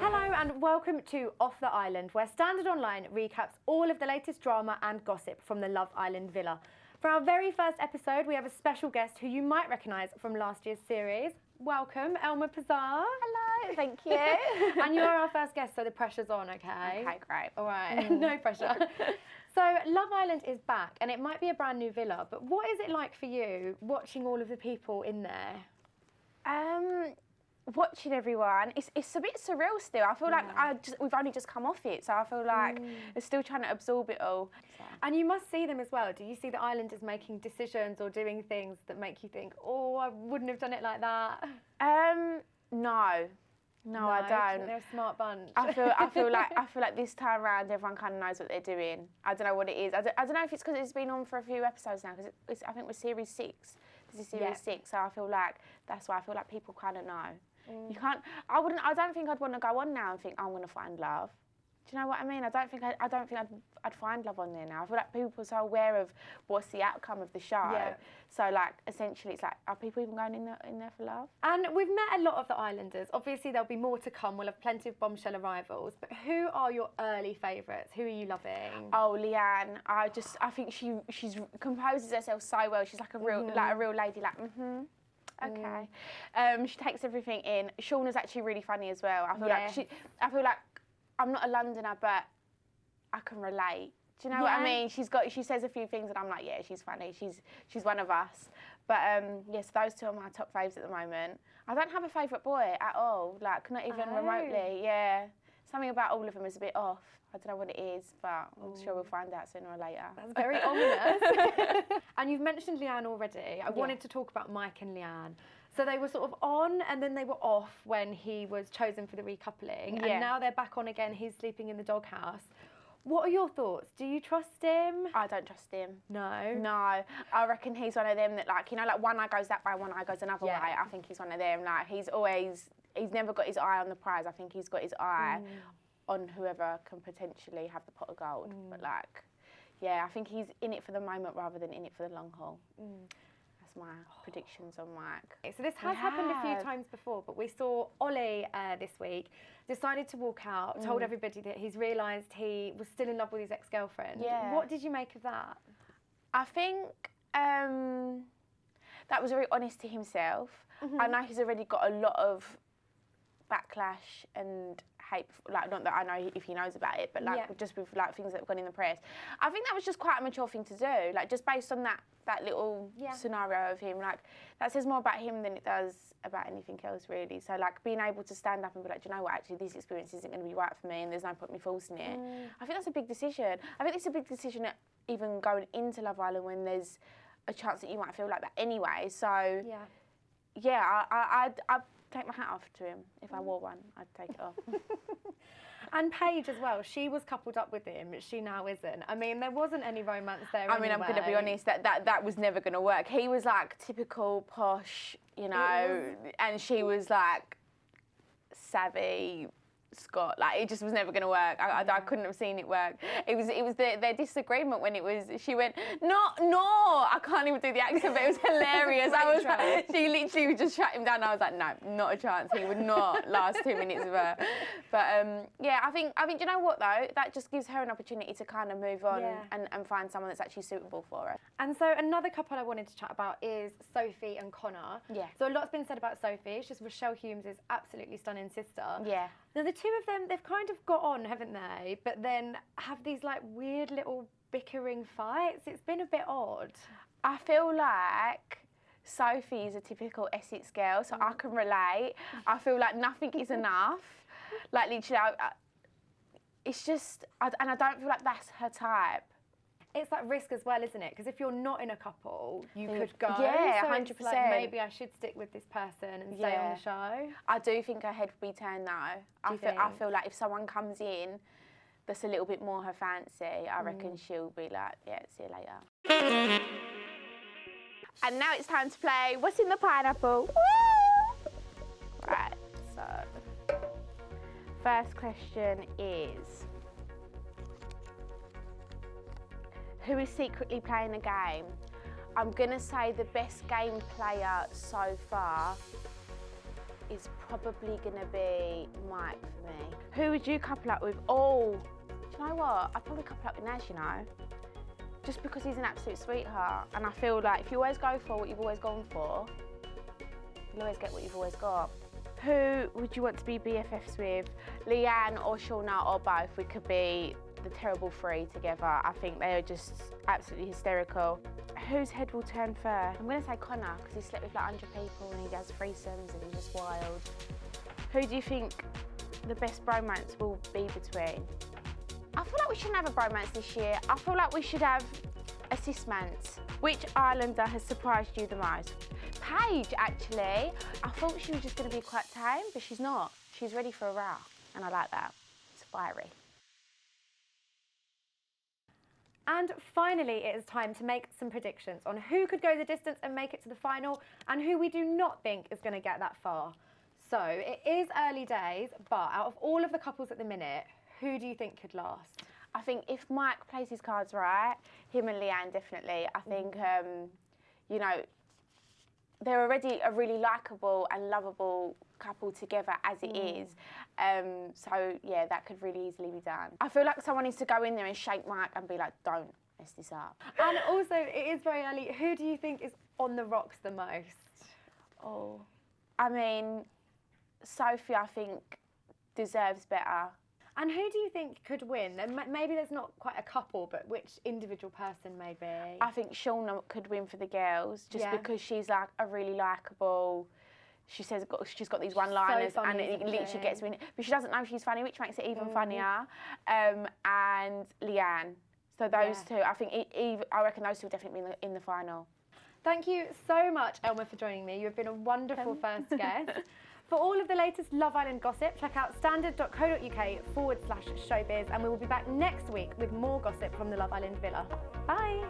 Hello and welcome to Off the Island, where Standard Online recaps all of the latest drama and gossip from the Love Island villa. For our very first episode, we have a special guest who you might recognise from last year's series. Welcome, Elma Pazar. Hello, thank you. And you're our first guest, so the pressure's on, okay? Okay, great. All right, no pressure. So Love Island is back, and it might be a brand new villa, but what is it like for you watching all of the people in there? Watching everyone, it's a bit surreal still. I feel like we've only just come off it, so I feel like we're still trying to absorb it all. So. And you must see them as well. Do you see the islanders making decisions or doing things that make you think, oh, I wouldn't have done it like that? No, I don't. They're a smart bunch. I feel like this time around everyone kind of knows what they're doing. I don't know what it is. I don't know if it's because it's been on for a few episodes now. Because I think we're series 6. This is series 6, so I feel like that's why I feel like people kind of know. You can't. I don't think I'd want to go on now and think I'm going to find love. Do you know what I mean? I don't think I'd find love on there now. I feel like people are so aware of what's the outcome of the show. Yeah. So like essentially, it's like, are people even going in there for love? And we've met a lot of the islanders. Obviously, there'll be more to come. We'll have plenty of bombshell arrivals. But who are your early favourites? Who are you loving? Oh, Leanne. I think she composes herself so well. She's like a real lady. Like okay. She takes everything in. Shauna's actually really funny as well. I feel like I'm not a Londoner, but I can relate. Do you know what I mean? She says a few things, and I'm like, yeah, she's funny. She's one of us. But yes, those two are my top faves at the moment. I don't have a favourite boy at all. Like not even remotely. Yeah, something about all of them is a bit off. I don't know what it is, but I'm sure we'll find out sooner or later. That's very ominous. And you've mentioned Leanne already. I wanted to talk about Mike and Leanne. So they were sort of on and then they were off when he was chosen for the recoupling. And now they're back on again. He's sleeping in the doghouse. What are your thoughts? Do you trust him? I don't trust him. No? No. I reckon he's one of them that, like, you know, like one eye goes that way, one eye goes another way. I think he's one of them. Like, he's never got his eye on the prize. I think he's got his eye on whoever can potentially have the pot of gold. But, like, yeah, I think he's in it for the moment rather than in it for the long haul. That's my predictions on Mike. So this has happened a few times before, but we saw Ollie this week decided to walk out, told everybody that he's realised he was still in love with his ex-girlfriend. Yeah. What did you make of that? I think that was very honest to himself. I know he's already got a lot of backlash and hate, like not that I know if he knows about it, but like just with like things that have gone in the press. I think that was just quite a mature thing to do, like just based on that little scenario of him, like that says more about him than it does about anything else really. So like being able to stand up and be like, do you know what, actually this experience isn't going to be right for me and there's no point in me forcing it. I think that's a big decision. I think it's a big decision even going into Love Island when there's a chance that you might feel like that anyway. So I'd take my hat off to him. If I wore one, I'd take it off. And Paige as well, she was coupled up with him, she now isn't. I mean, there wasn't any romance there I mean, I'm going to be honest, that was never going to work. He was like typical posh, you know, and she was like savvy, Scott, like it just was never going to work. I couldn't have seen it work. It was their disagreement when it was, she went, no, I can't even do the accent, but it was hilarious. I was like, she literally just shut him down. I was like, no, not a chance. He would not last 2 minutes with her. But yeah, I think, you know what though? That just gives her an opportunity to kind of move on and find someone that's actually suitable for her. And so another couple I wanted to chat about is Sophie and Connor. Yeah. So a lot's been said about Sophie. She's Rochelle Humes' absolutely stunning sister. Yeah. Now, the two of them, they've kind of got on, haven't they? But then have these, like, weird little bickering fights. It's been a bit odd. I feel like Sophie is a typical Essex girl, so I can relate. I feel like nothing is enough. Like, literally, it's just... and I don't feel like that's her type. It's that risk as well, isn't it? Because if you're not in a couple, you could go. Yeah, so 100%. Like, maybe I should stick with this person and stay on the show. I do think her head would be turned though. I feel like if someone comes in that's a little bit more her fancy, I reckon she'll be like, yeah, see you later. And now it's time to play What's in the Pineapple? Woo! Right, so first question is, who is secretly playing the game? I'm gonna say the best game player so far is probably gonna be Mike for me. Who would you couple up with? Oh, do you know what? I'd probably couple up with Naz, you know? Just because he's an absolute sweetheart. And I feel like if you always go for what you've always gone for, you'll always get what you've always got. Who would you want to be BFFs with? Leanne or Shauna or both? We could be the terrible three together. I think they are just absolutely hysterical. Whose head will turn first? I'm gonna say Connor, because he slept with like 100 people and he does threesomes and he's just wild. Who do you think the best bromance will be between? I feel like we shouldn't have a bromance this year. I feel like we should have a cismance. Which Islander has surprised you the most? Paige, actually. I thought she was just gonna be quite tame, but she's not. She's ready for a row, and I like that. It's fiery. And finally, it is time to make some predictions on who could go the distance and make it to the final and who we do not think is going to get that far. So it is early days, but out of all of the couples at the minute, who do you think could last? I think if Mike plays his cards right, him and Leanne definitely. I think, you know, they're already a really likeable and lovable couple together as it is. So, yeah, that could really easily be done. I feel like someone needs to go in there and shake Mike and be like, don't mess this up. And also, it is very early. Who do you think is on the rocks the most? Oh, I mean, Sophie, I think, deserves better. And who do you think could win? Maybe there's not quite a couple, but which individual person maybe? I think Shauna could win for the girls, just because she's like a really likeable. She says she's got these one-liners, and it literally gets me. But she doesn't know she's funny, which makes it even funnier. And Leanne. So those two, I think. I reckon those two will definitely be in the final. Thank you so much, Elma, for joining me. You've been a wonderful first guest. For all of the latest Love Island gossip, check out standard.co.uk/showbiz, and we will be back next week with more gossip from the Love Island villa. Bye.